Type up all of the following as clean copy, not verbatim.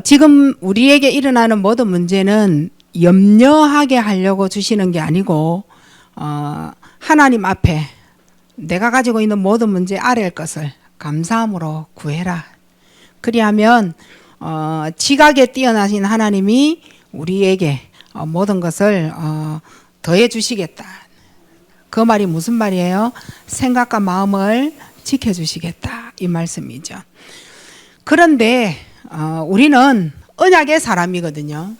지금 우리에게 일어나는 모든 문제는 염려하게 하려고 주시는 게 아니고 하나님 앞에 내가 가지고 있는 모든 문제 아래의 것을 감사함으로 구해라. 그리하면 지각에 뛰어나신 하나님이 우리에게 모든 것을 더해 주시겠다. 그 말이 무슨 말이에요? 생각과 마음을 지켜주시겠다 이 말씀이죠. 그런데 우리는 언약의 사람이거든요.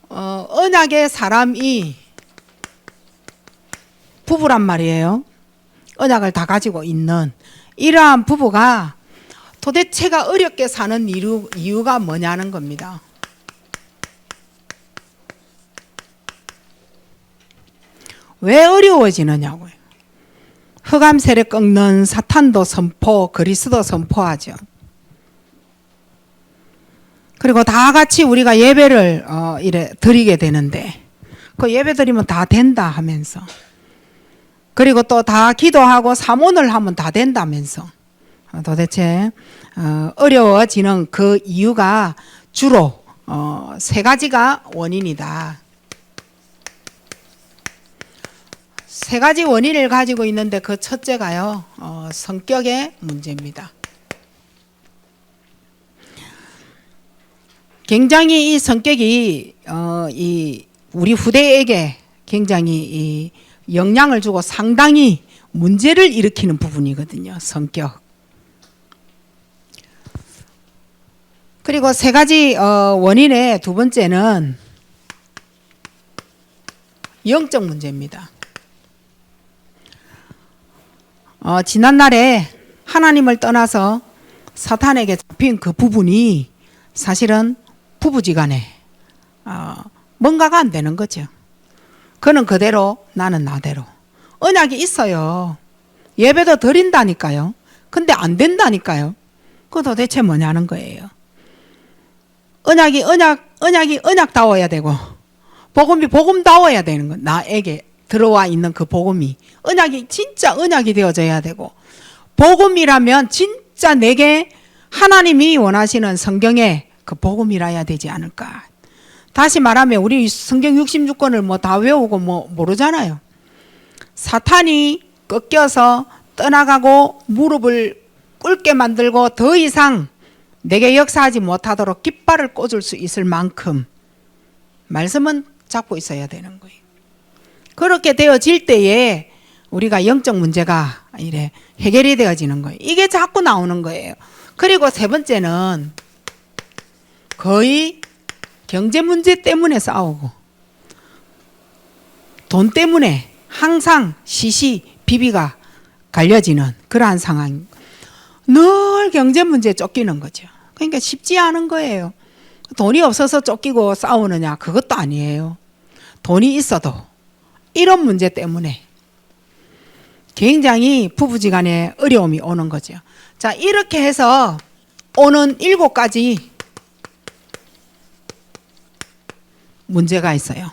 언약의 사람이 부부란 말이에요. 언약을 다 가지고 있는 이러한 부부가 도대체가 어렵게 사는 이유가 뭐냐는 겁니다. 왜 어려워지느냐고요. 흑암 세력 꺾는 사탄도 선포, 그리스도 선포하죠. 그리고 다 같이 우리가 예배를 이래 드리게 되는데 그 예배 드리면 다 된다 하면서, 그리고 또 다 기도하고 사모를 하면 다 된다면서, 도대체 어려워지는 그 이유가 주로 세 가지가 원인이다. 세 가지 원인을 가지고 있는데 그 첫째가요, 성격의 문제입니다. 굉장히 이 성격이 이 우리 후대에게 굉장히 이 영향을 주고 상당히 문제를 일으키는 부분이거든요. 성격. 그리고 세 가지 원인의 두 번째는 영적 문제입니다. 지난날에 하나님을 떠나서 사탄에게 잡힌 그 부분이 사실은 부부지간에 뭔가가 안 되는 거죠. 그는 그대로 나는 나대로. 언약이 있어요. 예배도 드린다니까요. 근데 안 된다니까요. 그거 도대체 뭐냐는 거예요. 언약이 언약다워야 되고 복음이 복음다워야 되는 거. 나에게 들어와 있는 그 복음이 언약이 진짜 언약이 되어져야 되고, 복음이라면 진짜 내게 하나님이 원하시는 성경의 그 복음이라야 되지 않을까. 다시 말하면 우리 성경 66권을 뭐 다 외우고 뭐 모르잖아요. 사탄이 꺾여서 떠나가고 무릎을 꿇게 만들고 더 이상 내게 역사하지 못하도록 깃발을 꽂을 수 있을 만큼 말씀은 잡고 있어야 되는 거예요. 그렇게 되어질 때에 우리가 영적 문제가 이래 해결이 되어지는 거예요. 이게 자꾸 나오는 거예요. 그리고 세 번째는 거의 경제 문제 때문에 싸우고 돈 때문에 항상 시시비비가 갈려지는 그러한 상황. 늘 경제 문제에 쫓기는 거죠. 그러니까 쉽지 않은 거예요. 돈이 없어서 쫓기고 싸우느냐, 그것도 아니에요. 돈이 있어도 이런 문제 때문에 굉장히 부부지간에 어려움이 오는 거죠. 자, 이렇게 해서 오는 7가지 문제가 있어요.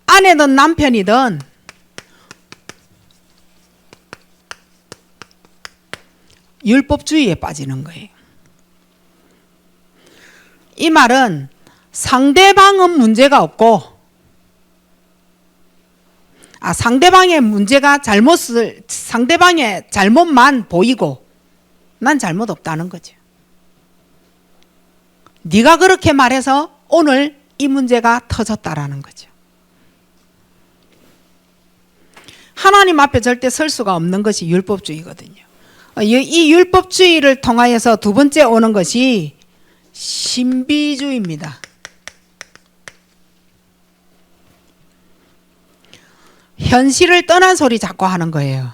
아내든 남편이든 율법주의에 빠지는 거예요. 이 말은 상대방은 문제가 없고 상대방의 문제가 상대방의 잘못만 보이고 난 잘못 없다는 거죠. 네가 그렇게 말해서 오늘 이 문제가 터졌다라는 거죠. 하나님 앞에 절대 설 수가 없는 것이 율법주의거든요. 이 율법주의를 통하여서 두 번째 오는 것이 신비주의입니다. 현실을 떠난 소리 자꾸 하는 거예요.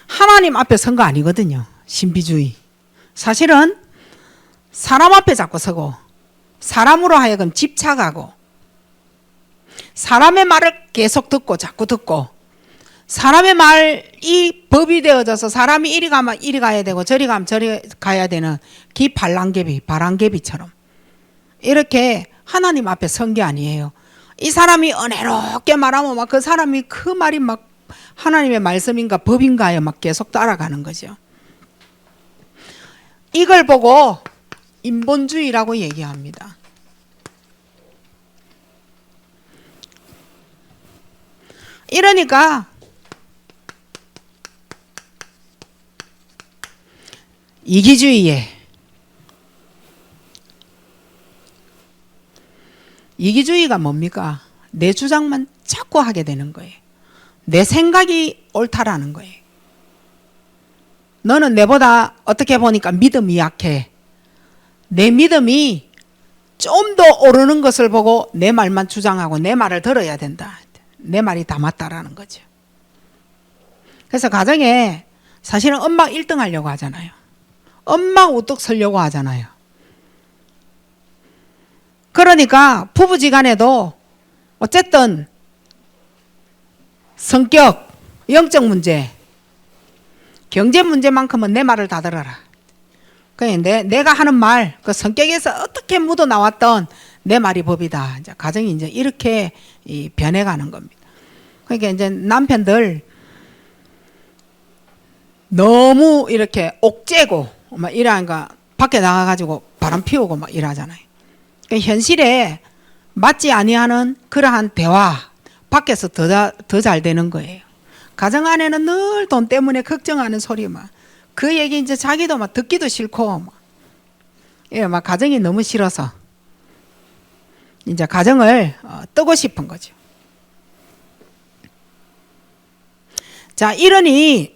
하나님 앞에 선 거 아니거든요. 신비주의. 사실은 사람 앞에 자꾸 서고 사람으로 하여금 집착하고 사람의 말을 계속 듣고 자꾸 듣고 사람의 말이 법이 되어져서 사람이 이리 가면 이리 가야 되고 저리 가면 저리 가야 되는 바람개비처럼 이렇게 하나님 앞에 선 게 아니에요. 이 사람이 은혜롭게 말하면 막 그 사람이 그 말이 막 하나님의 말씀인가 법인가에 막 계속 따라가는 거죠. 이걸 보고 인본주의라고 얘기합니다. 이러니까 이기주의가 뭡니까? 내 주장만 자꾸 하게 되는 거예요. 내 생각이 옳다라는 거예요. 너는 내보다 어떻게 보니까 믿음이 약해. 내 믿음이 좀 더 오르는 것을 보고 내 말만 주장하고 내 말을 들어야 된다. 내 말이 다 맞다라는 거죠. 그래서 가정에 사실은 엄마 1등 하려고 하잖아요. 엄마 우뚝 서려고 하잖아요. 그러니까 부부지간에도 어쨌든 성격, 영적 문제, 경제 문제만큼은 내 말을 다 들어라. 그러니까 내가 하는 말, 그 성격에서 어떻게 묻어 나왔던 내 말이 법이다. 이제 가정이 이제 이렇게 변해가는 겁니다. 그러니까 이제 남편들 너무 이렇게 옥죄고 막 이러니까 밖에 나가가지고 바람 피우고 막 이러잖아요. 그러니까 현실에 맞지 아니하는 그러한 대화 밖에서 더 잘 되는 거예요. 가정 안에는 늘 돈 때문에 걱정하는 소리만 그 얘기 이제 자기도 막 듣기도 싫고 막 가정이 너무 싫어서 이제 가정을 뜨고 싶은 거죠. 자, 이러니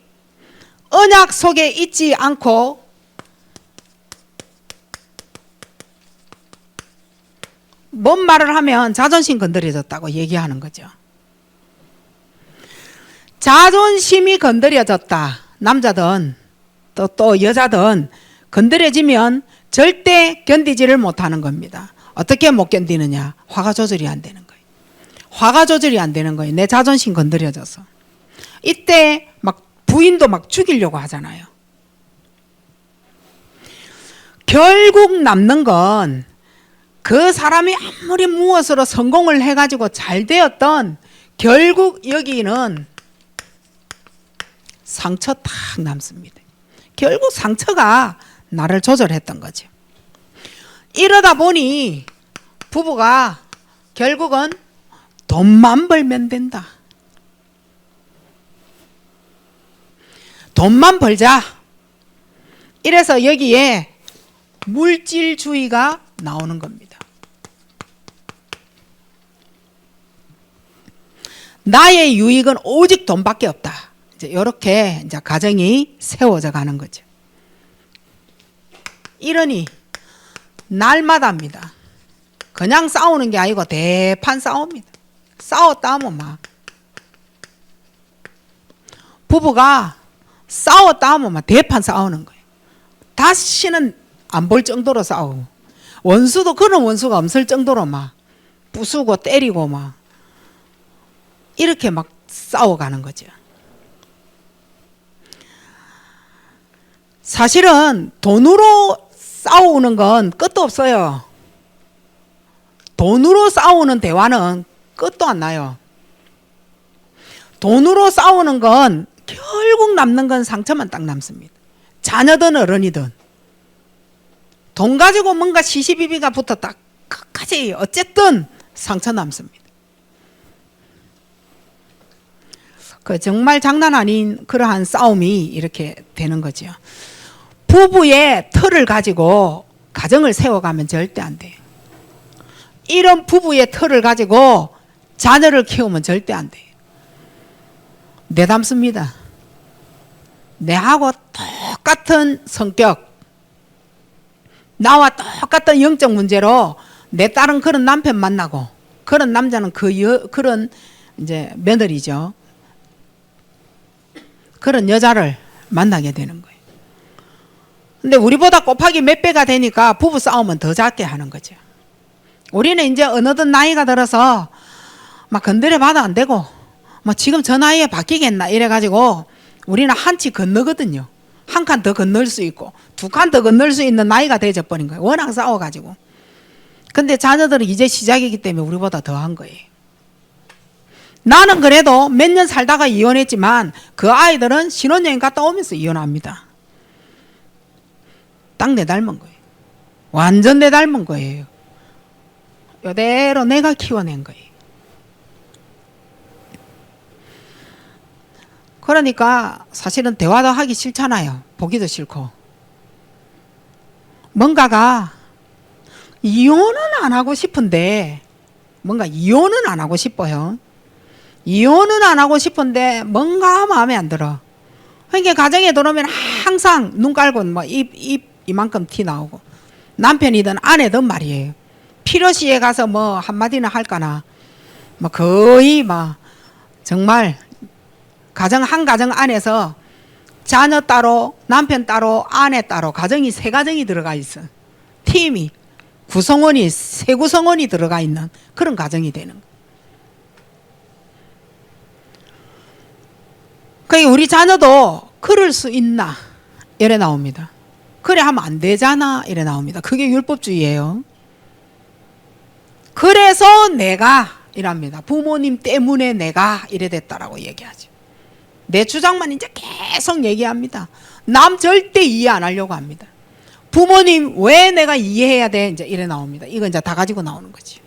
언약 속에 있지 않고 뭔 말을 하면 자존심 건드려졌다고 얘기하는 거죠. 자존심이 건드려졌다. 남자든 또 여자든 건드려지면 절대 견디지를 못하는 겁니다. 어떻게 못 견디느냐? 화가 조절이 안 되는 거예요. 화가 조절이 안 되는 거예요. 내 자존심 건드려져서. 이때 막 부인도 막 죽이려고 하잖아요. 결국 남는 건 그 사람이 아무리 무엇으로 성공을 해가지고 잘 되었던 결국 여기는 상처 딱 남습니다. 결국 상처가 나를 조절했던 거죠. 이러다 보니 부부가 결국은 돈만 벌면 된다. 돈만 벌자. 이래서 여기에 물질주의가 나오는 겁니다. 나의 유익은 오직 돈밖에 없다. 이제 이렇게 이제 가정이 세워져 가는 거죠. 이러니 날마다입니다. 그냥 싸우는 게 아니고 대판 싸웁니다. 싸웠다 하면 막 부부가 싸웠다 하면 막 대판 싸우는 거예요. 다시는 안 볼 정도로 싸우고 원수도 그런 원수가 없을 정도로 막 부수고 때리고 막 이렇게 막 싸워가는 거죠. 사실은 돈으로 싸우는 건 끝도 없어요. 돈으로 싸우는 대화는 끝도 안 나요. 돈으로 싸우는 건 결국 남는 건 상처만 딱 남습니다. 자녀든 어른이든 돈 가지고 뭔가 시시비비가 붙었다 끝까지 어쨌든 상처 남습니다. 그 정말 장난 아닌 그러한 싸움이 이렇게 되는 거죠. 부부의 틀을 가지고 가정을 세워가면 절대 안 돼요. 이런 부부의 틀을 가지고 자녀를 키우면 절대 안 돼요. 내담습니다. 내하고 똑같은 성격, 나와 똑같은 영적 문제로 내 딸은 그런 남편 만나고 그런 남자는 그런 이제 며느리죠. 그런 여자를 만나게 되는 거예요. 근데 우리보다 곱하기 몇 배가 되니까 부부 싸움은 더 작게 하는 거죠. 우리는 이제 어느덧 나이가 들어서 막 건드려 봐도 안 되고 뭐 지금 저 나이에 바뀌겠나 이래가지고 우리는 한치 건너거든요. 한 칸 더 건널 수 있고 두 칸 더 건널 수 있는 나이가 되어버린 거예요. 워낙 싸워가지고. 근데 자녀들은 이제 시작이기 때문에 우리보다 더 한 거예요. 나는 그래도 몇 년 살다가 이혼했지만 그 아이들은 신혼여행 갔다 오면서 이혼합니다. 딱 내 닮은 거예요. 완전 내 닮은 거예요. 이대로 내가 키워낸 거예요. 그러니까 사실은 대화도 하기 싫잖아요. 보기도 싫고. 뭔가가 이혼은 안 하고 싶은데 뭔가 이혼은 안 하고 싶어요. 이혼은 안 하고 싶은데 뭔가 마음에 안 들어. 그러니까 가정에 들어오면 항상 눈 깔고 뭐 입 이만큼 티 나오고 남편이든 아내든 말이에요. 필요시에 가서 뭐 한마디는 할까나 뭐 거의 막 정말 한 가정 안에서 자녀 따로 남편 따로 아내 따로 가정이 세 가정이 들어가 있어. 팀이 구성원이 세 구성원이 들어가 있는 그런 가정이 되는 거예요. 그러니까 우리 자녀도 그럴 수 있나 이래 나옵니다. 그래 하면 안 되잖아 이래 나옵니다. 그게 율법주의예요. 그래서 내가 이랍니다. 부모님 때문에 내가 이래 됐다라고 얘기하죠. 내 주장만 이제 계속 얘기합니다. 남 절대 이해 안 하려고 합니다. 부모님 왜 내가 이해해야 돼? 이제 이래 나옵니다. 이건 이제 다 가지고 나오는 거지.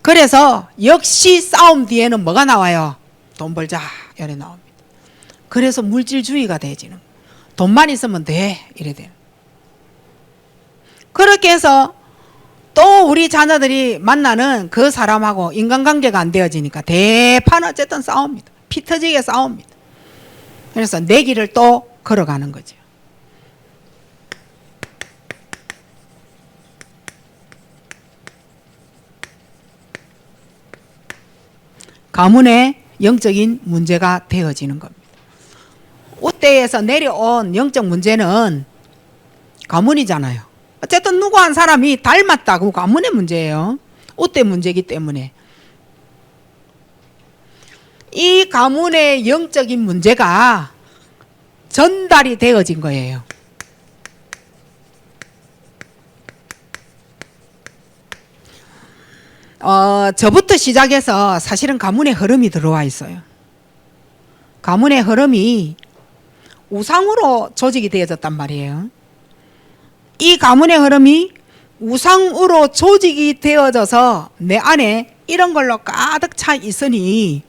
그래서 역시 싸움 뒤에는 뭐가 나와요? 돈 벌자 이래 나옵니다. 그래서 물질주의가 되지는 거예요. 돈만 있으면 돼 이래 돼요. 그렇게 해서 또 우리 자녀들이 만나는 그 사람하고 인간관계가 안 되어지니까 대판 어쨌든 싸웁니다. 피 터지게 싸웁니다. 그래서 내 길을 또 걸어가는 거죠. 가문의 영적인 문제가 되어지는 겁니다. 우대에서 내려온 영적 문제는 가문이잖아요. 어쨌든 누구 한 사람이 닮았다고 가문의 문제예요. 우대 문제이기 때문에. 이 가문의 영적인 문제가 전달이 되어진 거예요. 저부터 시작해서 사실은 가문의 흐름이 들어와 있어요. 가문의 흐름이 우상으로 조직이 되어졌단 말이에요. 이 가문의 흐름이 우상으로 조직이 되어져서 내 안에 이런 걸로 가득 차 있으니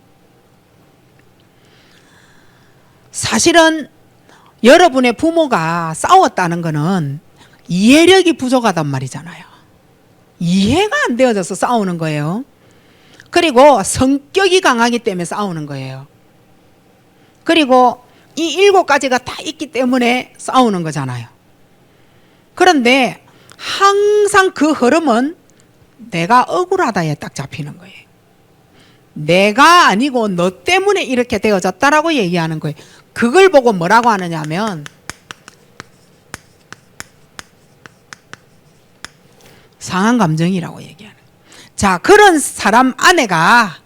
사실은 여러분의 부모가 싸웠다는 거는 이해력이 부족하단 말이잖아요. 이해가 안 되어져서 싸우는 거예요. 그리고 성격이 강하기 때문에 싸우는 거예요. 그리고 이 7가지가 다 있기 때문에 싸우는 거잖아요. 그런데 항상 그 흐름은 내가 억울하다에 딱 잡히는 거예요. 내가 아니고 너 때문에 이렇게 되어졌다라고 얘기하는 거예요. 그걸 보고 뭐라고 하느냐 하면 상한 감정이라고 얘기하는 거예요. 자, 그런 사람 아내가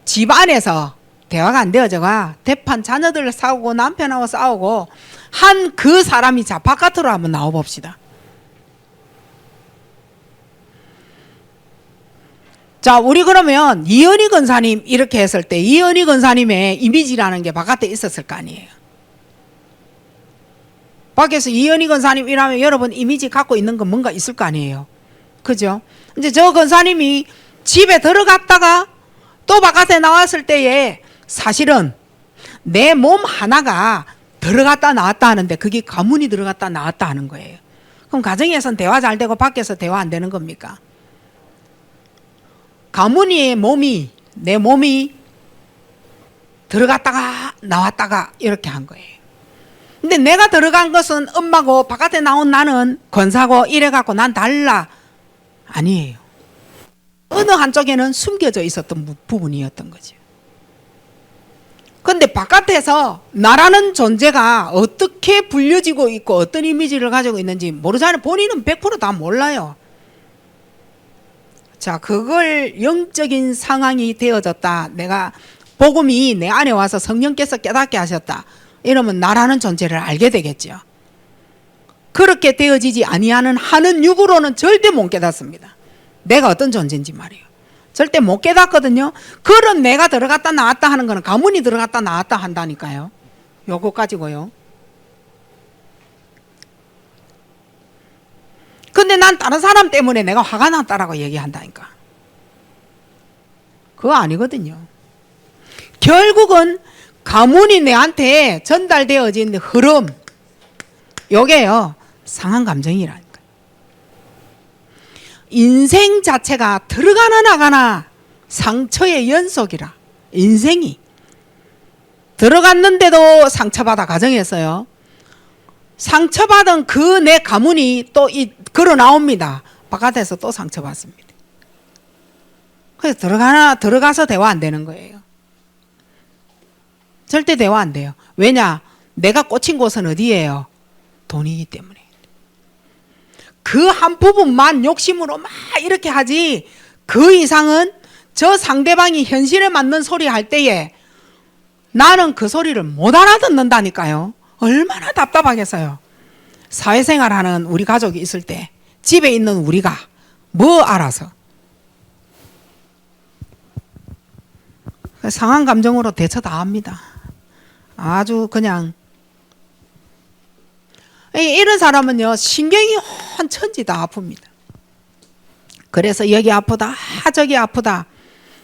집 안에서 대화가 안 되어져가 대판 자녀들 싸우고 남편하고 싸우고 한 그 사람이 자 바깥으로 한번 나와 봅시다. 자, 우리 그러면 이현희 권사님 이렇게 했을 때 이현희 권사님의 이미지라는 게 바깥에 있었을 거 아니에요. 밖에서 이현희 권사님 이라면 여러분 이미지 갖고 있는 건 뭔가 있을 거 아니에요. 그죠? 이제 저 권사님이 집에 들어갔다가 또 바깥에 나왔을 때에 사실은 내 몸 하나가 들어갔다 나왔다 하는데 그게 가문이 들어갔다 나왔다 하는 거예요. 그럼 가정에서는 대화 잘 되고 밖에서 대화 안 되는 겁니까? 가문의 몸이 내 몸이 들어갔다가 나왔다가 이렇게 한 거예요. 근데 내가 들어간 것은 엄마고 바깥에 나온 나는 권사고 이래갖고 난 달라. 아니에요. 어느 한쪽에는 숨겨져 있었던 부분이었던 거죠. 근데 바깥에서 나라는 존재가 어떻게 불려지고 있고 어떤 이미지를 가지고 있는지 모르잖아요. 본인은 100% 다 몰라요. 자, 그걸 영적인 상황이 되어졌다. 내가 복음이 내 안에 와서 성령께서 깨닫게 하셨다. 이러면 나라는 존재를 알게 되겠죠. 그렇게 되어지지 아니하는 하는 육으로는 절대 못 깨닫습니다. 내가 어떤 존재인지 말이에요. 절대 못 깨닫거든요. 그런 내가 들어갔다 나왔다 하는 거는 가문이 들어갔다 나왔다 한다니까요. 요거 가지고요. 근데 난 다른 사람 때문에 내가 화가 났다라고 얘기한다니까. 그거 아니거든요. 결국은 가문이 내한테 전달되어진 흐름, 요게요 상한 감정이라니까. 인생 자체가 들어가나 나가나 상처의 연속이라. 인생이 들어갔는데도 상처받아 가정했어요. 상처받은 그 내 가문이 또 걸어 나옵니다. 바깥에서 또 상처받습니다. 그래서 들어가서 대화 안 되는 거예요. 절대 대화 안 돼요. 왜냐? 내가 꽂힌 곳은 어디예요? 돈이기 때문에. 그 한 부분만 욕심으로 막 이렇게 하지, 그 이상은 저 상대방이 현실에 맞는 소리 할 때에 나는 그 소리를 못 알아듣는다니까요. 얼마나 답답하겠어요. 사회생활하는 우리 가족이 있을 때 집에 있는 우리가 뭐 알아서. 상한 감정으로 대처 다 합니다. 아주 그냥. 이런 사람은요 신경이 혼천지 다 아픕니다. 그래서 여기 아프다 저기 아프다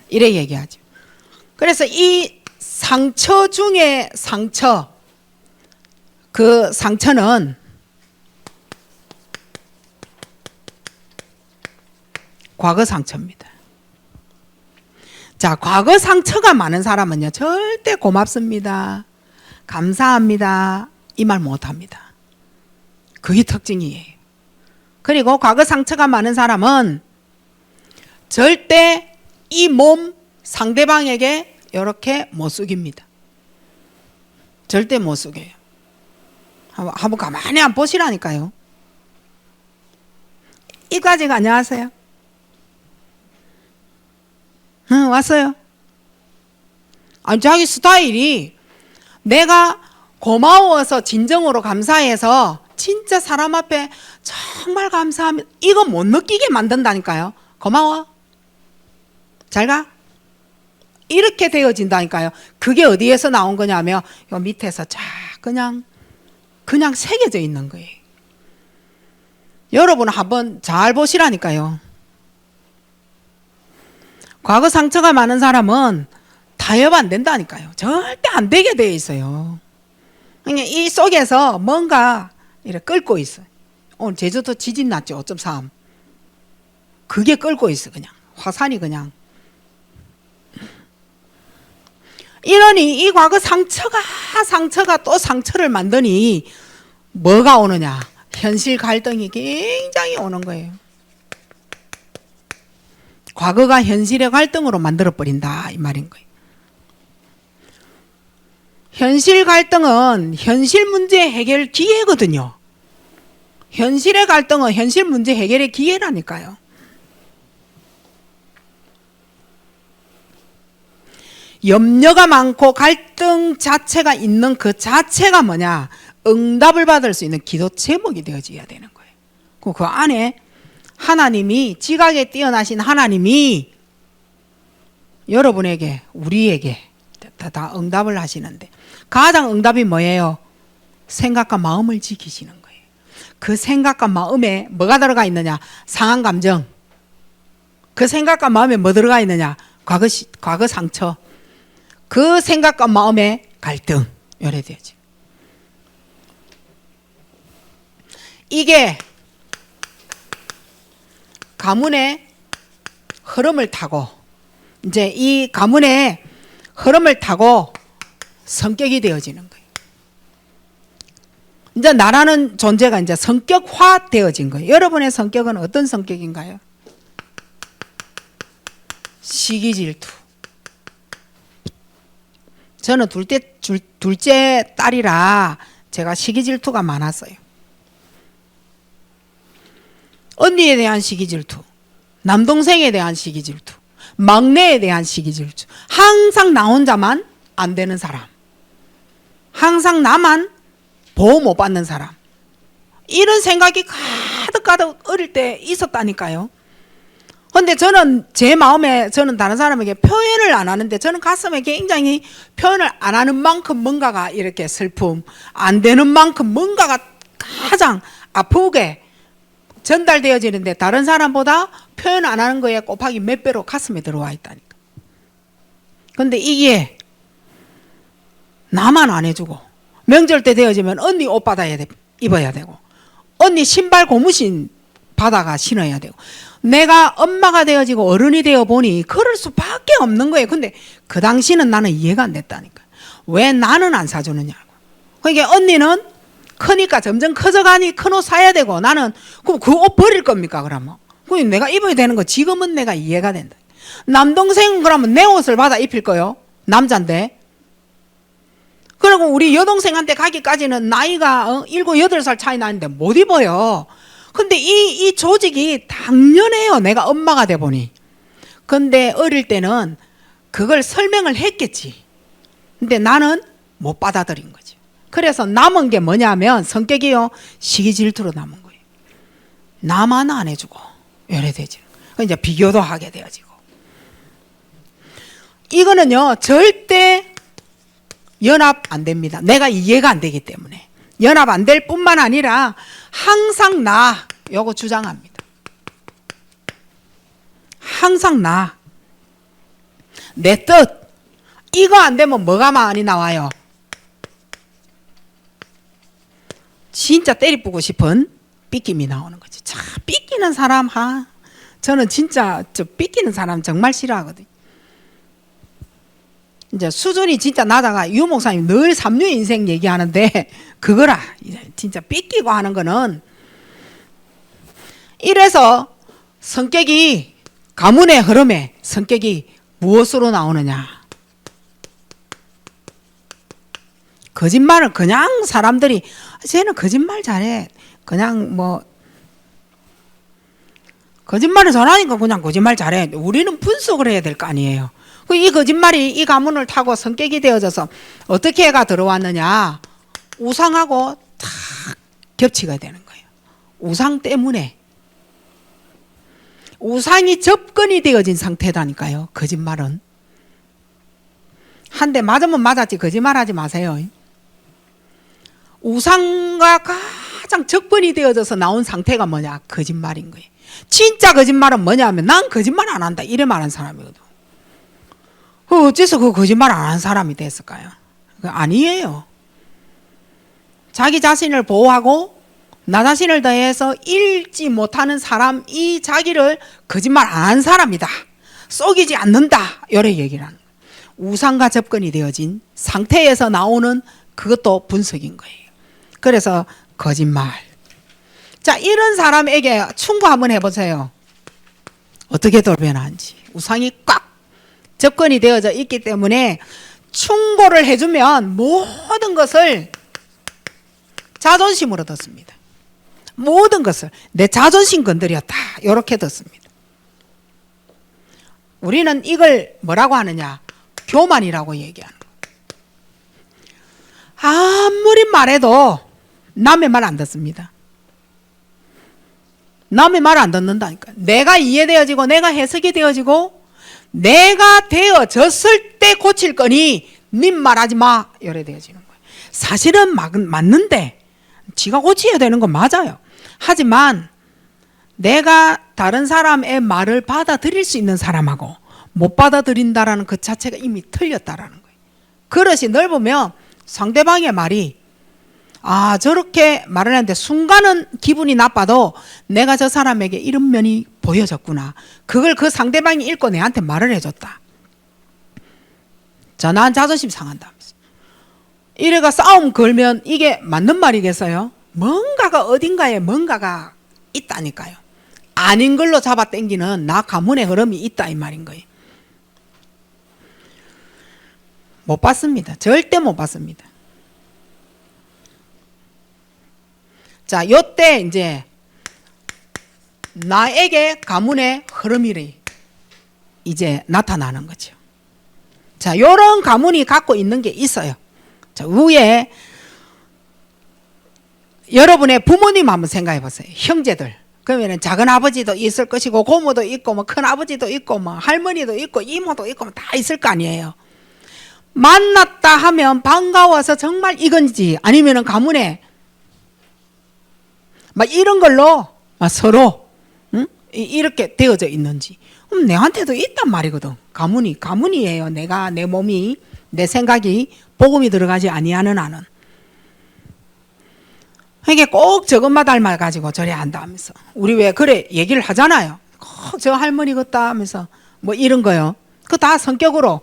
이래 얘기하죠. 그래서 이 상처 중에 상처, 그 상처는 과거 상처입니다. 자, 과거 상처가 많은 사람은요 절대 고맙습니다, 감사합니다 이 말 못합니다. 그게 특징이에요. 그리고 과거 상처가 많은 사람은 절대 이 몸 상대방에게 이렇게 못 숙입니다. 절대 못 숙여요. 한번 가만히 한번 보시라니까요. 이까지가 안녕하세요. 응, 왔어요. 아니, 자기 스타일이 내가 고마워서 진정으로 감사해서 진짜 사람 앞에 정말 감사합니다 이거 못 느끼게 만든다니까요. 고마워, 잘 가, 이렇게 되어진다니까요. 그게 어디에서 나온 거냐면 요 밑에서 쫙 그냥 새겨져 있는 거예요. 여러분 한번 잘 보시라니까요. 과거 상처가 많은 사람은 타협 안 된다니까요. 절대 안 되게 되어 있어요. 그러니까 이 속에서 뭔가 이렇게 끓고 있어요. 오늘 제주도 지진 났죠. 5.3. 그게 끓고 있어. 그냥 화산이 그냥. 이러니 이 과거 상처가 또 상처를 만드니 뭐가 오느냐? 현실 갈등이 굉장히 오는 거예요. 과거가 현실의 갈등으로 만들어버린다 이 말인 거예요. 현실 갈등은 현실 문제 해결 기회거든요. 현실의 갈등은 현실 문제 해결의 기회라니까요. 염려가 많고 갈등 자체가 있는 그 자체가 뭐냐? 응답을 받을 수 있는 기도 제목이 되어져야 되는 거예요. 그 안에 하나님이, 지각에 뛰어나신 하나님이 여러분에게, 우리에게 다 응답을 하시는데, 가장 응답이 뭐예요? 생각과 마음을 지키시는 거예요. 그 생각과 마음에 뭐가 들어가 있느냐? 상한 감정. 그 생각과 마음에 뭐 들어가 있느냐? 과거 상처. 그 생각과 마음의 갈등. 이래 되지. 이게 가문의 흐름을 타고, 이제 이 가문의 흐름을 타고 성격이 되어지는 거예요. 이제 나라는 존재가 이제 성격화 되어진 거예요. 여러분의 성격은 어떤 성격인가요? 시기 질투. 저는 둘째 딸이라 제가 시기 질투가 많았어요. 언니에 대한 시기 질투, 남동생에 대한 시기 질투, 막내에 대한 시기 질투. 항상 나 혼자만 안 되는 사람, 항상 나만 보호 못 받는 사람, 이런 생각이 가득 어릴 때 있었다니까요. 근데 저는 제 마음에 저는 다른 사람에게 표현을 안 하는데 저는 가슴에 굉장히 표현을 안 하는 만큼 뭔가가 이렇게 슬픔, 안 되는 만큼 뭔가가 가장 아프게 전달되어지는데 다른 사람보다 표현 안 하는 거에 곱하기 몇 배로 가슴에 들어와 있다니까. 근데 이게 나만 안 해주고 명절 때 되어지면 언니 옷 받아야 돼, 입어야 되고 언니 신발 고무신 받아가 신어야 되고 내가 엄마가 되어지고 어른이 되어 보니 그럴 수밖에 없는 거예요. 근데 그 당시는 나는 이해가 안 됐다니까. 왜 나는 안 사주느냐고. 그러니까 언니는 크니까 점점 커져가니 큰 옷 사야 되고 나는 그럼 그 옷 버릴 겁니까 그러면. 그럼 내가 입어야 되는 거 지금은 내가 이해가 된다. 남동생은 그러면 내 옷을 받아 입힐 거요. 남잔데. 그리고 우리 여동생한테 가기까지는 나이가 7, 8살 차이 나는데 못 입어요. 근데 이 조직이 당연해요. 내가 엄마가 돼 보니. 근데 어릴 때는 그걸 설명을 했겠지. 근데 나는 못 받아들인 거지. 그래서 남은 게 뭐냐면 성격이요. 시기 질투로 남은 거예요. 나만 안 해주고 이래 되지. 이제 비교도 하게 되어지고. 이거는요. 절대 연합 안 됩니다. 내가 이해가 안 되기 때문에. 연합 안 될 뿐만 아니라 항상 나 요거 주장합니다. 항상 나 내 뜻 이거 안 되면 뭐가 많이 나와요? 진짜 때리쁘고 싶은 삐낌이 나오는 거지. 자, 삐끼는 사람 저는 진짜 저 삐끼는 사람 정말 싫어하거든요. 이제 수준이 진짜 낮아가 유 목사님 늘 삼류 인생 얘기하는데 그거라. 진짜 삐끼고 하는 거는 이래서 성격이 가문의 흐름에 성격이 무엇으로 나오느냐. 거짓말을 그냥 사람들이 쟤는 거짓말 잘해. 그냥 뭐 거짓말을 잘하니까 그냥 거짓말 잘해. 우리는 분석을 해야 될 거 아니에요. 이 거짓말이 이 가문을 타고 성격이 되어져서 어떻게 해가 들어왔느냐. 우상하고 탁 겹치게 되는 거예요. 우상 때문에. 우상이 접근이 되어진 상태다니까요. 거짓말은. 한 대 맞으면 맞았지 거짓말하지 마세요. 우상과 가장 접근이 되어져서 나온 상태가 뭐냐. 거짓말인 거예요. 진짜 거짓말은 뭐냐면 난 거짓말 안 한다 이래 말한 사람이거든. 어째서 그 거짓말 안 한 사람이 됐을까요? 아니에요. 자기 자신을 보호하고 나 자신을 대해서 잃지 못하는 사람이 자기를 거짓말 안 한 사람이다. 속이지 않는다. 이래 얘기를 하는 거예요. 우상과 접근이 되어진 상태에서 나오는 그것도 분석인 거예요. 그래서 거짓말. 자, 이런 사람에게 충고 한번 해보세요. 어떻게 돌변하는지. 우상이 꽉 접근이 되어져 있기 때문에 충고를 해주면 모든 것을 자존심으로 듣습니다. 모든 것을 내 자존심 건드렸다 이렇게 듣습니다. 우리는 이걸 뭐라고 하느냐. 교만이라고 얘기하는 거예요. 아무리 말해도 남의 말 안 듣습니다. 남의 말 안 듣는다니까. 내가 이해되어지고 내가 해석이 되어지고 내가 되어졌을 때 고칠 거니 님 말하지 마 이래 되어지는 거예요. 사실은 맞는데 지가 고쳐야 되는 건 맞아요. 하지만 내가 다른 사람의 말을 받아들일 수 있는 사람하고 못 받아들인다라는 그 자체가 이미 틀렸다라는 거예요. 그릇이 넓으면 상대방의 말이 저렇게 말을 하는데 순간은 기분이 나빠도 내가 저 사람에게 이런 면이 보여졌구나. 그걸 그 상대방이 읽고 내한테 말을 해줬다. 자, 난 자존심 상한다면서. 이래가 싸움 걸면 이게 맞는 말이겠어요? 뭔가가 어딘가에 뭔가가 있다니까요. 아닌 걸로 잡아 당기는 나 가문의 흐름이 있다 이 말인 거예요. 못 받습니다. 절대 못 받습니다. 자, 요때 이제 나에게 가문의 흐름이 이제 나타나는 거죠. 자, 요런 가문이 갖고 있는 게 있어요. 자, 위에 여러분의 부모님 한번 생각해 보세요. 형제들. 그러면 작은 아버지도 있을 것이고 고모도 있고 뭐 큰 아버지도 있고 뭐 할머니도 있고 이모도 있고 뭐 다 있을 거 아니에요. 만났다 하면 반가워서 정말 이건지 아니면은 가문에 막 이런 걸로 막 서로 이렇게 되어져 있는지 내한테도 있단 말이거든. 가문이에요. 내가 내 몸이 내 생각이 복음이 들어가지 아니하는 한은. 이게 꼭 저것만 닮아가지고 저래 한다 하면서 우리 왜 그래 얘기를 하잖아요. 꼭 저 할머니 같다 하면서 뭐 이런 거요. 그 다 성격으로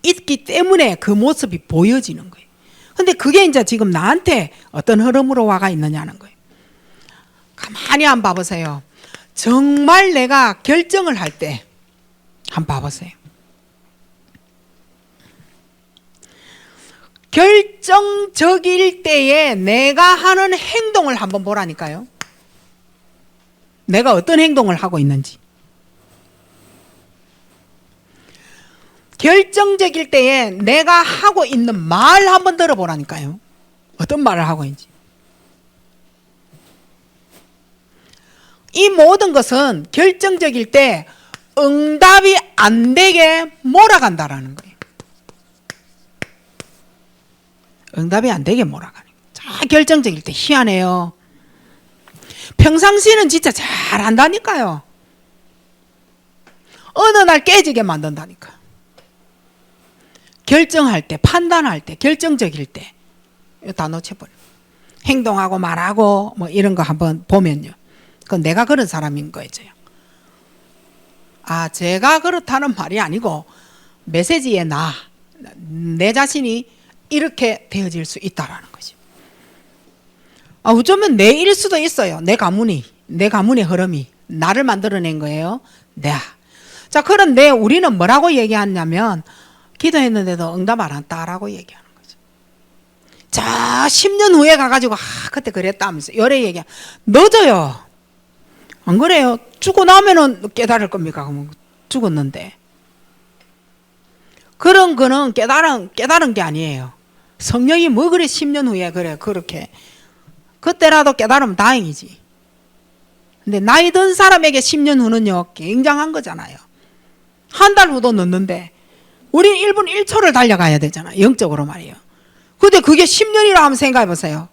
있기 때문에 그 모습이 보여지는 거예요. 근데 그게 이제 지금 나한테 어떤 흐름으로 와가 있느냐는 거예요. 가만히 한번 봐보세요. 정말 내가 결정을 할 때 한번 봐보세요. 결정적일 때에 내가 하는 행동을 한번 보라니까요. 내가 어떤 행동을 하고 있는지. 결정적일 때에 내가 하고 있는 말 한번 들어보라니까요. 어떤 말을 하고 있는지. 이 모든 것은 결정적일 때 응답이 안 되게 몰아간다라는 거예요. 응답이 안 되게 몰아가는 거예요. 자, 결정적일 때 희한해요. 평상시는 진짜 잘한다니까요. 어느 날 깨지게 만든다니까. 결정할 때, 판단할 때, 결정적일 때 이거 다 놓쳐버려. 행동하고 말하고 뭐 이런 거 한번 보면요. 그건 내가 그런 사람인 거예요. 아, 제가 그렇다는 말이 아니고 메시지에 내 자신이 이렇게 되어질 수 있다라는 거죠. 아, 어쩌면 내 일일 수도 있어요. 내 가문의 흐름이 나를 만들어낸 거예요. 네. 자, 그런데 우리는 뭐라고 얘기하냐면 기도했는데도 응답 안 왔다라고 얘기하는 거죠. 자, 10년 후에 가가지고 그때 그랬다 하면서 요래 얘기하 늦어요. 안 그래요? 죽고 나면은 깨달을 겁니까? 그러면 죽었는데. 그런 거는 깨달은 게 아니에요. 성령이 뭐 그래 10년 후에 그래 그렇게 그때라도 깨달으면 다행이지. 근데 나이 든 사람에게 10년 후는요 굉장한 거잖아요. 한 달 후도 늦는데 우린 1분 1초를 달려가야 되잖아. 영적으로 말이에요. 근데 그게 10년이라 하면 생각해 보세요.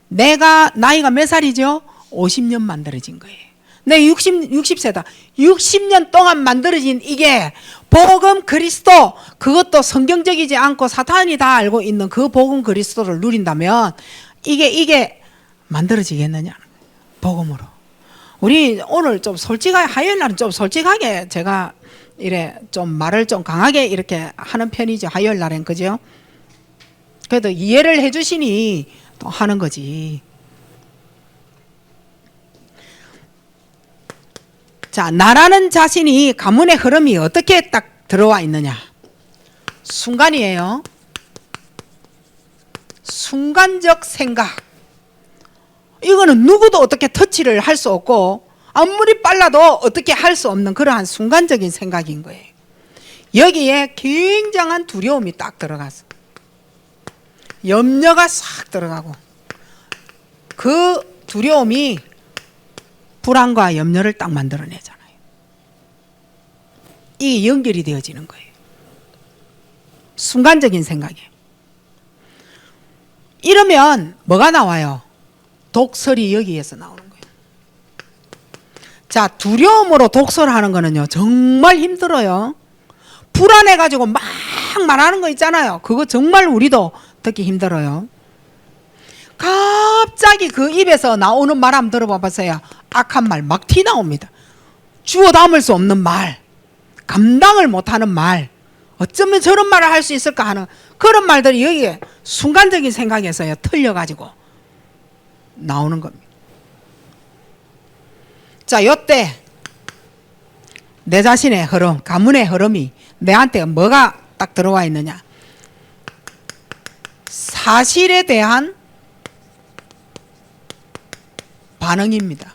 내가 나이가 몇 살이죠? 50년 만들어진 거예요. 내 60세다. 60년 동안 만들어진 이게 복음 그리스도, 그것도 성경적이지 않고 사탄이 다 알고 있는 그 복음 그리스도를 누린다면 이게 만들어지겠느냐. 복음으로. 우리 오늘 좀 솔직하게, 화요일 날은 좀 솔직하게 제가 이래 좀 말을 좀 강하게 이렇게 하는 편이죠. 화요일 날엔. 그죠? 그래도 이해를 해주시니 또 하는 거지. 자, 나라는 자신이 가문의 흐름이 어떻게 딱 들어와 있느냐. 순간이에요. 순간적 생각. 이거는 누구도 어떻게 터치를 할 수 없고 아무리 빨라도 어떻게 할 수 없는 그러한 순간적인 생각인 거예요. 여기에 굉장한 두려움이 딱 들어가서 염려가 싹 들어가고 그 두려움이 불안과 염려를 딱 만들어내잖아요. 이게 연결이 되어지는 거예요. 순간적인 생각이에요. 이러면 뭐가 나와요? 독설이 여기에서 나오는 거예요. 자, 두려움으로 독설하는 거는요 정말 힘들어요. 불안해가지고 막 말하는 거 있잖아요. 그거 정말 우리도 듣기 힘들어요. 갑자기 그 입에서 나오는 말 한번 들어봐 보세요. 악한 말 막 티 나옵니다. 주워 담을 수 없는 말, 감당을 못하는 말, 어쩌면 저런 말을 할 수 있을까 하는 그런 말들이 여기에 순간적인 생각에서요 틀려가지고 나오는 겁니다. 자, 요때 내 자신의 흐름, 가문의 흐름이 내한테 뭐가 딱 들어와 있느냐. 사실에 대한 반응입니다.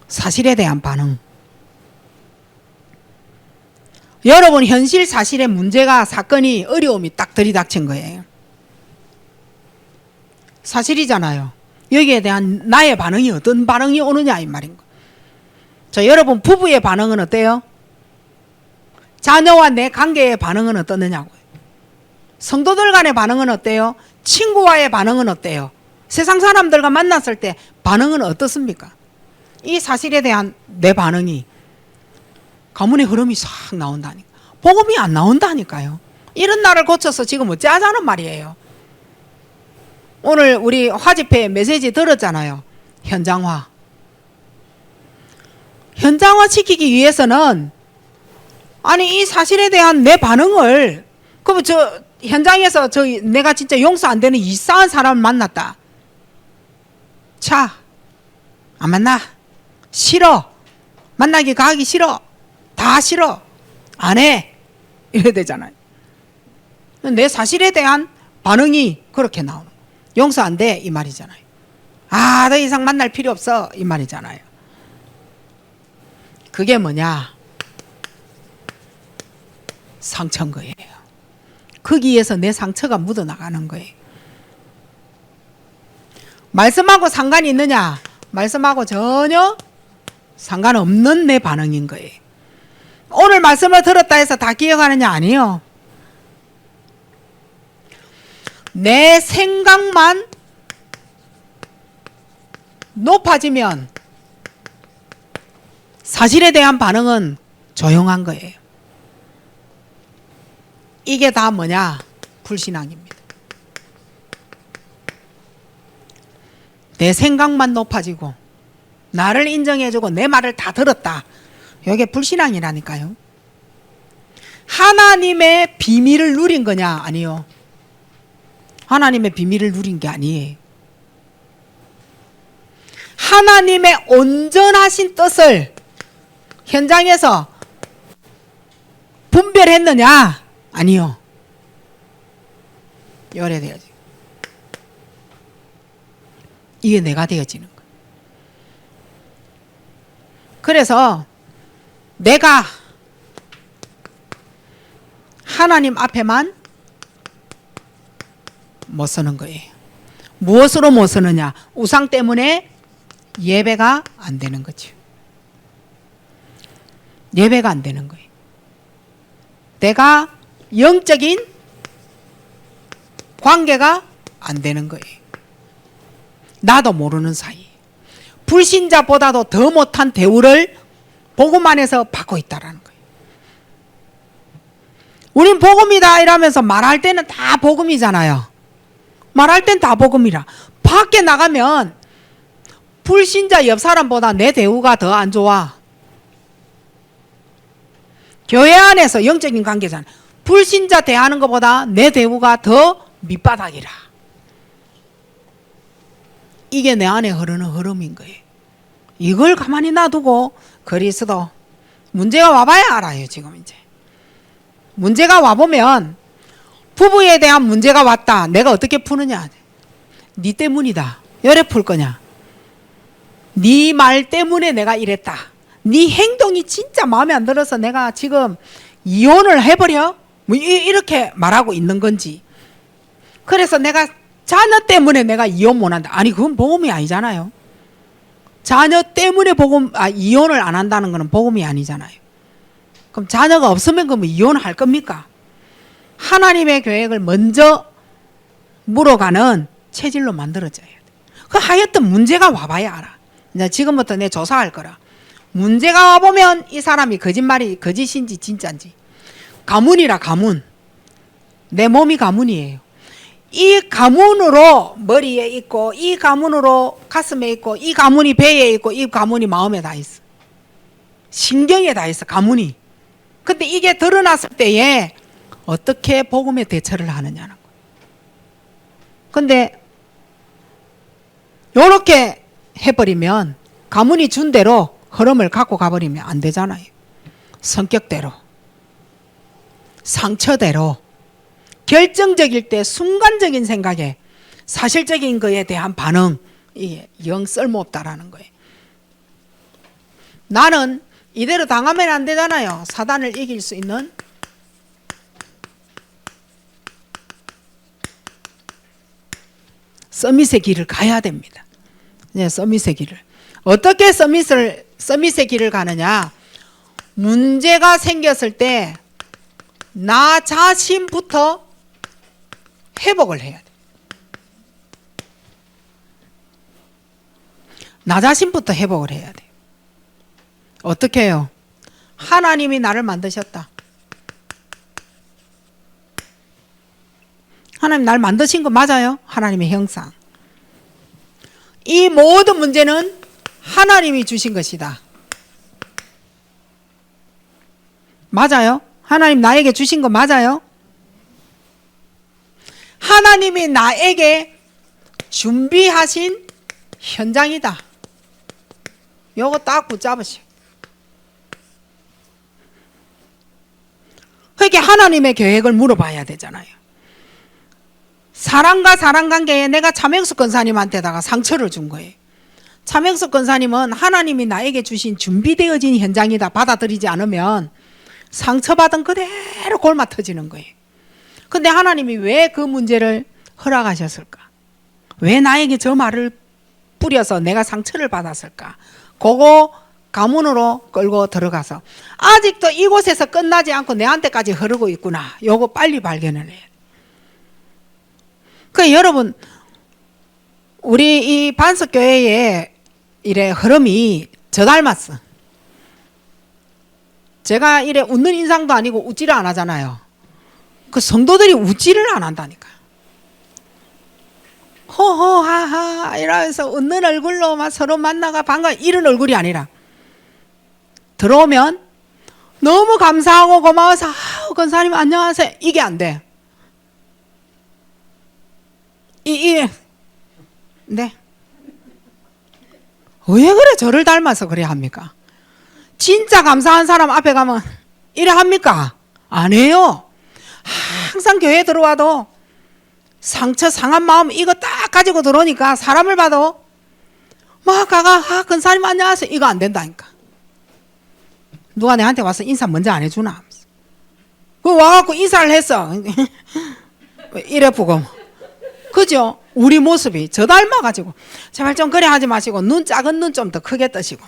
사실에 대한 반응. 여러분 현실 사실의 문제가 사건이 어려움이 딱 들이닥친 거예요. 사실이잖아요. 여기에 대한 나의 반응이 어떤 반응이 오느냐 이 말인 거. 자, 여러분 부부의 반응은 어때요? 자녀와 내 관계의 반응은 어떻느냐고요. 성도들 간의 반응은 어때요? 친구와의 반응은 어때요? 세상 사람들과 만났을 때 반응은 어떻습니까? 이 사실에 대한 내 반응이 가문의 흐름이 싹 나온다니까. 복음이 안 나온다니까요. 이런 날을 고쳐서 지금 어찌하자는 말이에요. 오늘 우리 화집회 메시지 들었잖아요. 현장화. 현장화 시키기 위해서는 아니 이 사실에 대한 내 반응을 그럼 저 현장에서 내가 진짜 용서 안 되는 이상한 사람을 만났다. 차, 안 만나. 싫어. 만나기 가기 싫어. 다 싫어. 안 해. 이래야 되잖아요. 내 사실에 대한 반응이 그렇게 나오는 거예요. 용서 안 돼. 이 말이잖아요. 아, 더 이상 만날 필요 없어. 이 말이잖아요. 그게 뭐냐? 상처인 거예요. 거기에서 내 상처가 묻어나가는 거예요. 말씀하고 상관이 있느냐? 말씀하고 전혀 상관없는 내 반응인 거예요. 오늘 말씀을 들었다 해서 다 기억하느냐? 아니요. 내 생각만 높아지면 사실에 대한 반응은 조용한 거예요. 이게 다 뭐냐? 불신앙입니다. 내 생각만 높아지고 나를 인정해주고 내 말을 다 들었다. 이게 불신앙이라니까요. 하나님의 비밀을 누린 거냐? 아니요. 하나님의 비밀을 누린 게 아니에요. 하나님의 온전하신 뜻을 현장에서 분별했느냐? 아니요. 열애돼야지. 이게 내가 되어지는 거예요. 그래서 내가 하나님 앞에만 못 서는 거예요. 무엇으로 못 서느냐? 우상 때문에 예배가 안 되는 거죠. 예배가 안 되는 거예요. 내가 영적인 관계가 안 되는 거예요. 나도 모르는 사이에 불신자보다도 더 못한 대우를 복음 안에서 받고 있다라는 거예요. 우린 복음이다 이러면서 말할 때는 다 복음이잖아요. 말할 땐 다 복음이라. 밖에 나가면 불신자 옆 사람보다 내 대우가 더 안 좋아. 교회 안에서 영적인 관계잖아. 불신자 대하는 것보다 내 대우가 더 밑바닥이라. 이게 내 안에 흐르는 흐름인 거예요. 이걸 가만히 놔두고 그리스도 문제가 와봐야 알아요. 지금 이제 문제가 와보면 부부에 대한 문제가 왔다. 내가 어떻게 푸느냐? 네 때문이다. 열애 풀 거냐? 네 말 때문에 내가 이랬다. 네 행동이 진짜 마음에 안 들어서 내가 지금 이혼을 해버려? 뭐 이렇게 말하고 있는 건지. 그래서 내가 자녀 때문에 내가 이혼 못한다. 아니 그건 복음이 아니잖아요. 자녀 때문에 이혼을 안 한다는 거는 복음이 아니잖아요. 그럼 자녀가 없으면 그럼 이혼할 겁니까? 하나님의 계획을 먼저 물어가는 체질로 만들어져야 돼. 그 하여튼 문제가 와봐야 알아. 이제 지금부터 내 조사할 거라. 문제가 와보면 이 사람이 거짓인지 진짜인지. 가문이라 가문. 내 몸이 가문이에요. 이 가문으로 머리에 있고 이 가문으로 가슴에 있고 이 가문이 배에 있고 이 가문이 마음에 다 있어. 신경에 다 있어 가문이. 근데 이게 드러났을 때에 어떻게 복음에 대처를 하느냐는 거예요. 근데 요렇게 해버리면 가문이 준 대로 흐름을 갖고 가버리면 안 되잖아요. 성격대로 상처대로 결정적일 때 순간적인 생각에 사실적인 거에 대한 반응 이게 영 쓸모없다라는 거예요. 나는 이대로 당하면 안 되잖아요. 사단을 이길 수 있는 서밋의 길을 가야 됩니다. 서밋의 길을. 어떻게 서밋의 길을 가느냐? 문제가 생겼을 때 나 자신부터 회복을 해야 돼. 나 자신부터 회복을 해야 돼. 어떻게 해요? 하나님이 나를 만드셨다. 하나님 날 만드신 거 맞아요? 하나님의 형상. 이 모든 문제는 하나님이 주신 것이다. 맞아요? 하나님 나에게 주신 거 맞아요? 하나님이 나에게 준비하신 현장이다. 요거 딱 붙잡으시오. 그렇게 하나님의 계획을 물어봐야 되잖아요. 사람과 사람 관계에 내가 차명숙 권사님한테다가 상처를 준 거예요. 차명숙 권사님은 하나님이 나에게 주신 준비되어진 현장이다 받아들이지 않으면 상처받은 그대로 골마 터지는 거예요. 근데 하나님이 왜 그 문제를 허락하셨을까? 왜 나에게 저 말을 뿌려서 내가 상처를 받았을까? 그거 가문으로 끌고 들어가서 아직도 이곳에서 끝나지 않고 내한테까지 흐르고 있구나. 요거 빨리 발견을 해야 돼. 그 여러분, 우리 이 반석교회의 이래 흐름이 저 닮았어. 제가 이래 웃는 인상도 아니고 웃지를 안 하잖아요. 그 성도들이 웃지를 안 한다니까. 호호하하 이러면서 웃는 얼굴로 막 서로 만나가 반가 이런 얼굴이 아니라 들어오면 너무 감사하고 고마워서 권사님 안녕하세요 이게 안 돼. 네. 왜 그래 저를 닮아서 그래 합니까? 진짜 감사한 사람 앞에 가면 이래 합니까? 안 해요. 항상 교회 들어와도 상처 상한 마음 이거 딱 가지고 들어오니까 사람을 봐도 막 가가 권사님 안녕하세요 이거 안 된다니까. 누가 내한테 와서 인사 먼저 안 해주나? 그 와갖고 인사를 했어. 이래 보고 그죠? 우리 모습이 저 닮아가지고 제발 좀 그래 하지 마시고 눈 작은 눈 좀 더 크게 뜨시고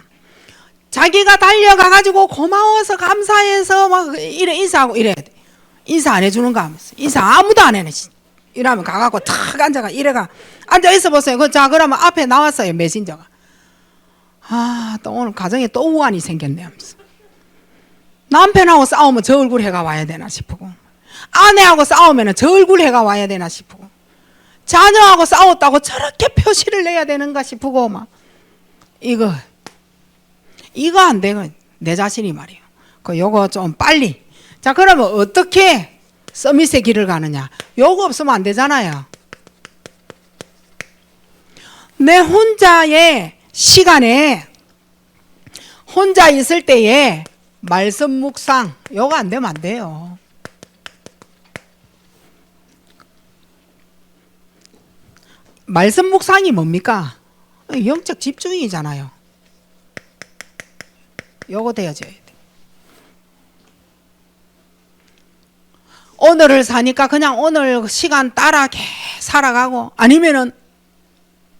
자기가 달려가가지고 고마워서 감사해서 막 이래 인사하고 이래 인사 안 해주는가 하면서 인사 아무도 안 해네. 이러면 가갖고 탁 앉아가 이래가 앉아있어 보세요. 자 그러면 앞에 나왔어요 메신저가. 또 오늘 가정에 또 우환이 생겼네 하면서 남편하고 싸우면 저 얼굴 해가 와야 되나 싶고 아내하고 싸우면 저 얼굴 해가 와야 되나 싶고 자녀하고 싸웠다고 저렇게 표시를 내야 되는가 싶고 막 이거 안 되고 내 자신이 말이에요. 요거 좀 빨리. 자 그러면 어떻게 서밋의 길을 가느냐? 요거 없으면 안 되잖아요. 내 혼자의 시간에 혼자 있을 때에 말씀 묵상 요거 안 되면 안 돼요. 말씀 묵상이 뭡니까? 영적 집중이잖아요. 요거 되어져야 돼. 오늘을 사니까 그냥 오늘 시간 따라 살아가고 아니면은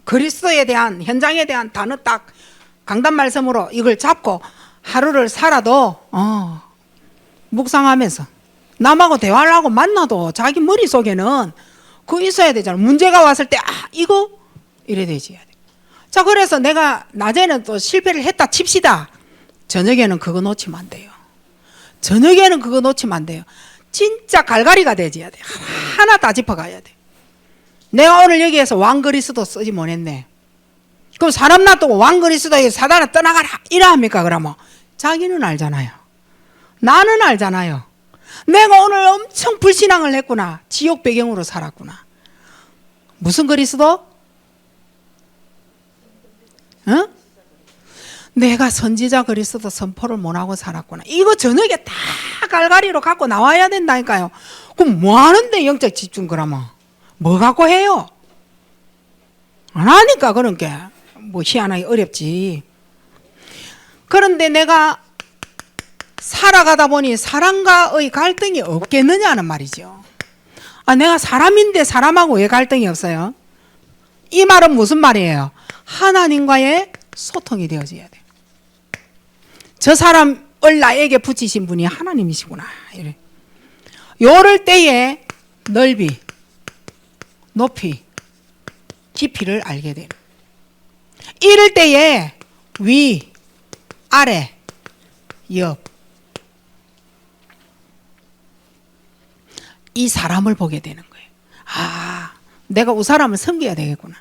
그리스도에 대한 현장에 대한 단어 딱 강단 말씀으로 이걸 잡고 하루를 살아도 묵상하면서 남하고 대화를 하고 만나도 자기 머릿속에는 그거 있어야 되잖아. 문제가 왔을 때 이거 이래 되지. 자 그래서 내가 낮에는 또 실패를 했다 칩시다. 저녁에는 그거 놓치면 안 돼요. 저녁에는 그거 놓치면 안 돼요. 진짜 갈갈이가 되지야 돼. 하나 다 짚어가야 돼. 내가 오늘 여기에서 왕 그리스도 쓰지 못했네. 그럼 사람 놔두고 왕 그리스도에 사단을 떠나가라 이라 합니까? 그러면 자기는 알잖아요. 나는 알잖아요. 내가 오늘 엄청 불신앙을 했구나. 지옥 배경으로 살았구나. 무슨 그리스도? 응? 내가 선지자 그리스도 선포를 못하고 살았구나. 이거 저녁에 다 갈갈이로 갖고 나와야 된다니까요. 그럼 뭐 하는데 영적 집중 그러면? 뭐 갖고 해요? 안 하니까 그런 게 뭐 희한하게 어렵지. 그런데 내가 살아가다 보니 사람과의 갈등이 없겠느냐는 말이죠. 내가 사람인데 사람하고 왜 갈등이 없어요? 이 말은 무슨 말이에요? 하나님과의 소통이 되어져야 돼요. 저 사람을 나에게 붙이신 분이 하나님이시구나. 이래. 요럴 때에 넓이, 높이, 깊이를 알게 돼요. 이럴 때에 위, 아래, 옆, 이 사람을 보게 되는 거예요. 아, 내가 우 사람을 섬겨야 되겠구나.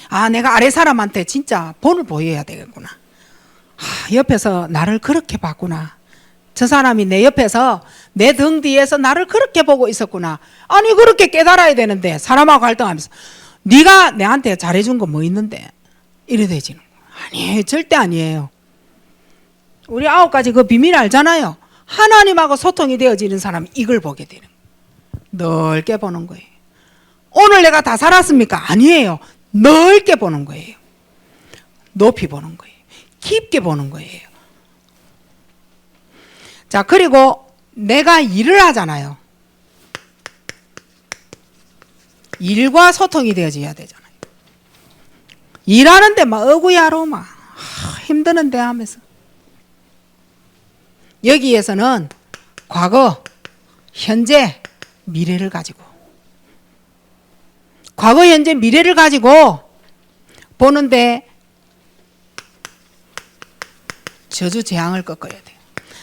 아, 내가 아래 사람한테 진짜 본을 보여야 되겠구나. 아, 옆에서 나를 그렇게 봤구나. 저 사람이 내 옆에서 내 등 뒤에서 나를 그렇게 보고 있었구나. 아니 그렇게 깨달아야 되는데 사람하고 갈등하면서 네가 내한테 잘해준 거 뭐 있는데 이래 되지는 거예요. 아니 절대 아니에요. 우리 9가지 그 비밀 알잖아요. 하나님하고 소통이 되어지는 사람이 이걸 보게 되는 거예요. 넓게 보는 거예요. 오늘 내가 다 살았습니까? 아니에요. 넓게 보는 거예요. 높이 보는 거예요. 깊게 보는 거예요. 자, 그리고 내가 일을 하잖아요. 일과 소통이 되어져야 되잖아요. 일하는데 막 어구야로 막 힘드는데 하면서 여기에서는 과거, 현재, 미래를 가지고 과거, 현재, 미래를 가지고 보는데 저주 재앙을 꺾어야 돼요.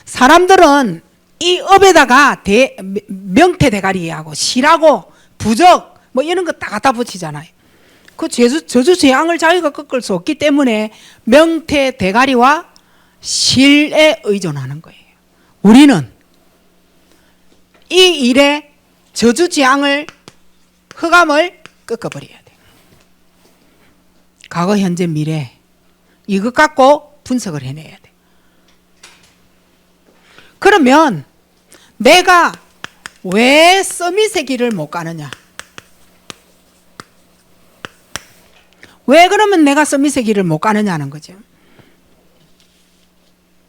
사람들은 이 업에다가 명태 대가리하고 실하고 부적 뭐 이런 거 다 갖다 붙이잖아요. 그 저주 재앙을 자기가 꺾을 수 없기 때문에 명태 대가리와 실에 의존하는 거예요. 우리는 이 일에 저주 재앙을 흑암을 꺾어버려야 돼요. 과거, 현재, 미래 이것 갖고 분석을 해내야 돼요. 그러면 내가 왜 서밋의 길을 못 가느냐? 왜 그러면 내가 서밋의 길을 못 가느냐는 거죠.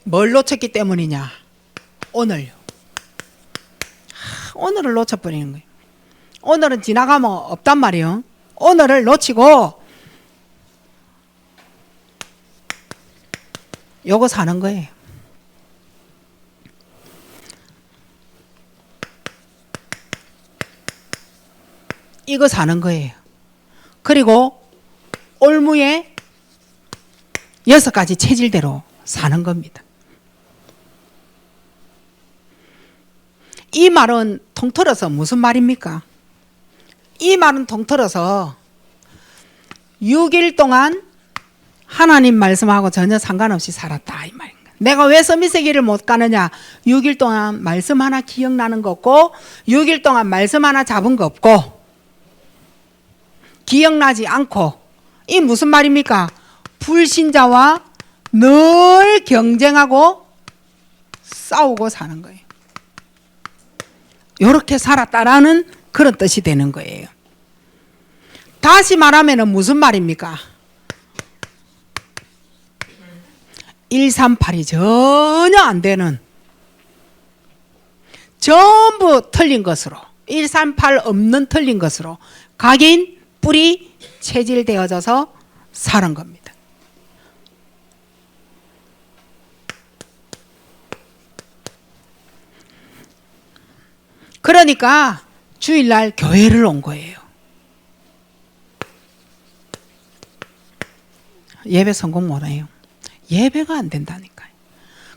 뭘 놓쳤기 때문이냐? 오늘요. 오늘을 놓쳐버리는 거예요. 오늘은 지나가면 없단 말이에요. 오늘을 놓치고 요거 사는 거예요. 이거 사는 거예요. 그리고 올무에 6가지 체질대로 사는 겁니다. 이 말은 통틀어서 무슨 말입니까? 이 말은 통틀어서 6일 동안 하나님 말씀하고 전혀 상관없이 살았다 이 말입니다. 내가 왜 서밋의 길을 못 가느냐? 6일 동안 말씀 하나 기억나는 거 없고 6일 동안 말씀 하나 잡은 거 없고 기억나지 않고 이 무슨 말입니까? 불신자와 늘 경쟁하고 싸우고 사는 거예요. 이렇게 살았다라는 그런 뜻이 되는 거예요. 다시 말하면 무슨 말입니까? 138이 전혀 안 되는 전부 틀린 것으로 138 없는 틀린 것으로 각인 뿔이 체질되어져서 사는 겁니다. 그러니까 주일날 교회를 온 거예요. 예배 성공 못해요. 예배가 안 된다니까요.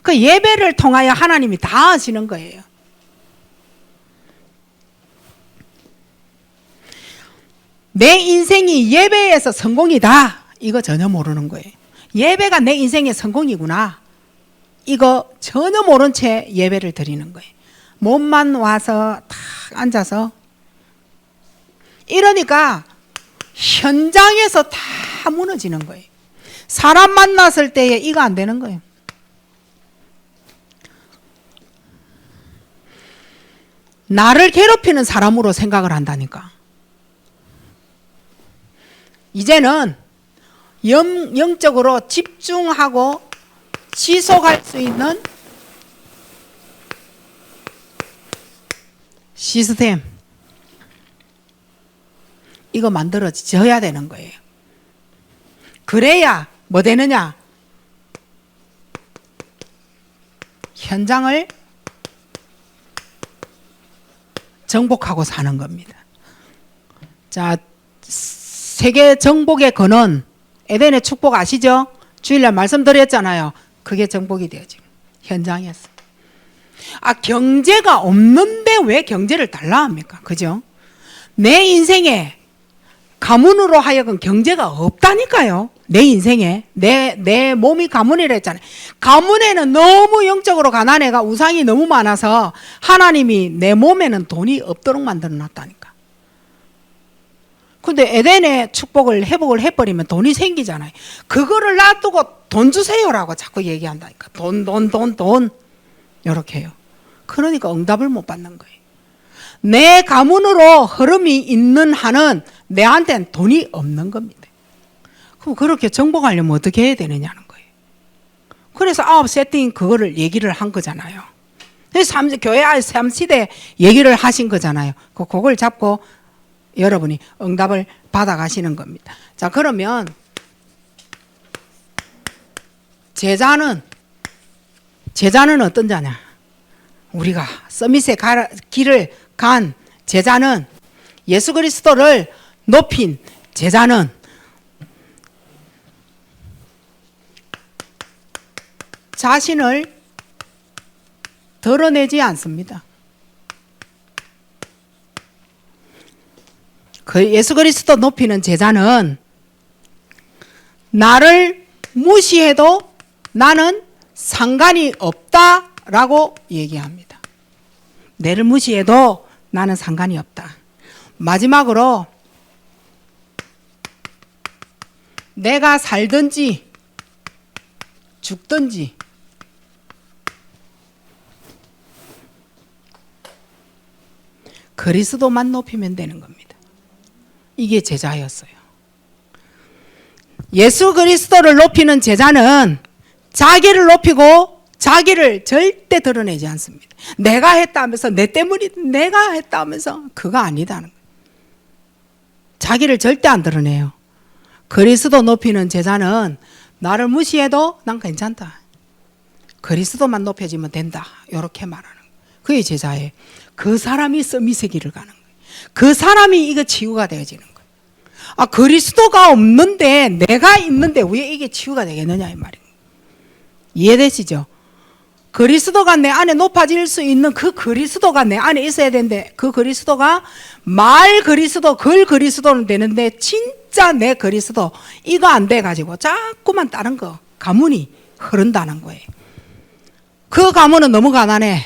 그 예배를 통하여 하나님이 다 하시는 거예요. 내 인생이 예배에서 성공이다. 이거 전혀 모르는 거예요. 예배가 내 인생의 성공이구나. 이거 전혀 모른 채 예배를 드리는 거예요. 몸만 와서 탁 앉아서 이러니까 현장에서 다 무너지는 거예요. 사람 만났을 때에 이거 안 되는 거예요. 나를 괴롭히는 사람으로 생각을 한다니까. 이제는 영적으로 집중하고 지속할 수 있는 시스템, 이거 만들어져야 되는 거예요. 그래야 뭐 되느냐? 현장을 정복하고 사는 겁니다. 자, 세계 정복의 근원, 에덴의 축복 아시죠? 주일날 말씀드렸잖아요. 그게 정복이 돼요, 지금. 현장이었어요. 경제가 없는데 왜 경제를 달라 합니까? 그죠? 내 인생에 가문으로 하여금 경제가 없다니까요. 내 인생에. 내 몸이 가문이라 했잖아요. 가문에는 너무 영적으로 가난해가 우상이 너무 많아서 하나님이 내 몸에는 돈이 없도록 만들어 놨다니까. 근데 에덴의 축복을 회복을 해버리면 돈이 생기잖아요. 그거를 놔두고 돈 주세요라고 자꾸 얘기한다니까. 돈. 이렇게 해요. 그러니까 응답을 못 받는 거예요. 내 가문으로 흐름이 있는 한은 내한테는 돈이 없는 겁니다. 그럼 그렇게 정복하려면 어떻게 해야 되느냐는 거예요. 그래서 9세팅 그거를 얘기를 한 거잖아요. 교회 3시대 얘기를 하신 거잖아요. 그걸 잡고 여러분이 응답을 받아가시는 겁니다. 자, 그러면 제자는 어떤 자냐? 우리가 서밋의 길을 간 제자는, 예수 그리스도를 높인 제자는 자신을 드러내지 않습니다. 예수 그리스도 높이는 제자는 나를 무시해도 나는 상관이 없다라고 얘기합니다. 내를 무시해도 나는 상관이 없다. 마지막으로 내가 살든지 죽든지 그리스도만 높이면 되는 겁니다. 이게 제자였어요. 예수 그리스도를 높이는 제자는 자기를 높이고 자기를 절대 드러내지 않습니다. 내가 했다 하면서 내 때문에 내가 했다 하면서 그거 아니다는 거예요. 자기를 절대 안 드러내요. 그리스도 높이는 제자는 나를 무시해도 난 괜찮다. 그리스도만 높여지면 된다. 이렇게 말하는 거예요. 그게 제자예요. 그 사람이 서밋의 길을 가는 거예요. 그 사람이 이거 치유가 되어지는 거예요. 그리스도가 없는데 내가 있는데 왜 이게 치유가 되겠느냐 이 말이에요. 이해되시죠? 그리스도가 내 안에 높아질 수 있는 그 그리스도가 내 안에 있어야 되는데 그 그리스도가 말 그리스도, 글 그리스도는 되는데 진짜 내 그리스도 이거 안 돼가지고 자꾸만 다른 거 가문이 흐른다는 거예요. 그 가문은 너무 가난해.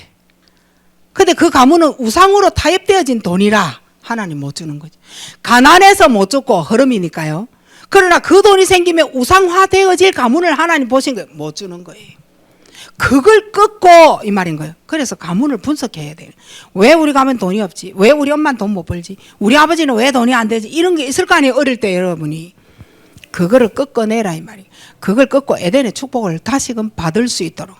근데 그 가문은 우상으로 타협되어진 돈이라 하나님 못 주는 거죠. 가난해서 못 줬고 흐름이니까요. 그러나 그 돈이 생기면 우상화되어질 가문을 하나님 보신 거예요. 못 주는 거예요. 그걸 끊고 이 말인 거예요. 그래서 가문을 분석해야 돼요. 왜 우리 가면 돈이 없지? 왜 우리 엄마는 돈 못 벌지? 우리 아버지는 왜 돈이 안 되지? 이런 게 있을 거 아니에요. 어릴 때 여러분이. 그거를 꺾어내라 이 말이에요. 그걸 꺾고 에덴의 축복을 다시금 받을 수 있도록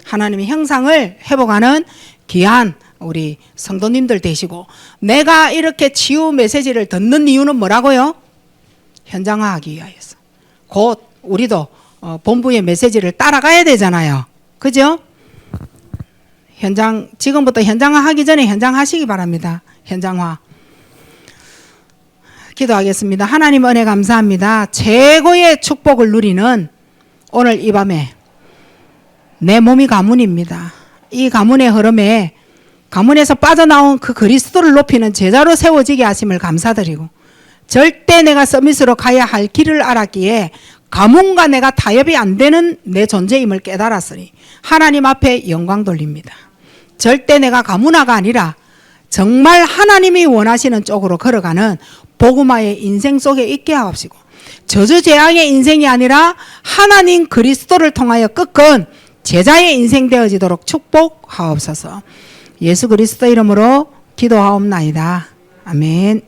하나님의 형상을 회복하는 귀한 우리 성도님들 되시고, 내가 이렇게 치유 메시지를 듣는 이유는 뭐라고요? 현장화하기 위하여서. 곧 우리도 본부의 메시지를 따라가야 되잖아요. 그죠? 지금부터 현장화 하기 전에 현장하시기 바랍니다. 현장화. 기도하겠습니다. 하나님 은혜 감사합니다. 최고의 축복을 누리는 오늘 이 밤에 내 몸이 가문입니다. 이 가문의 흐름에 가문에서 빠져나온 그 그리스도를 높이는 제자로 세워지게 하심을 감사드리고, 절대 내가 서밋으로 가야 할 길을 알았기에 가문과 내가 타협이 안 되는 내 존재임을 깨달았으니 하나님 앞에 영광 돌립니다. 절대 내가 가문화가 아니라 정말 하나님이 원하시는 쪽으로 걸어가는 복음화의 인생 속에 있게 하옵시고, 저주재앙의 인생이 아니라 하나님 그리스도를 통하여 꺾은 제자의 인생 되어지도록 축복하옵소서. 예수 그리스도 이름으로 기도하옵나이다. 아멘.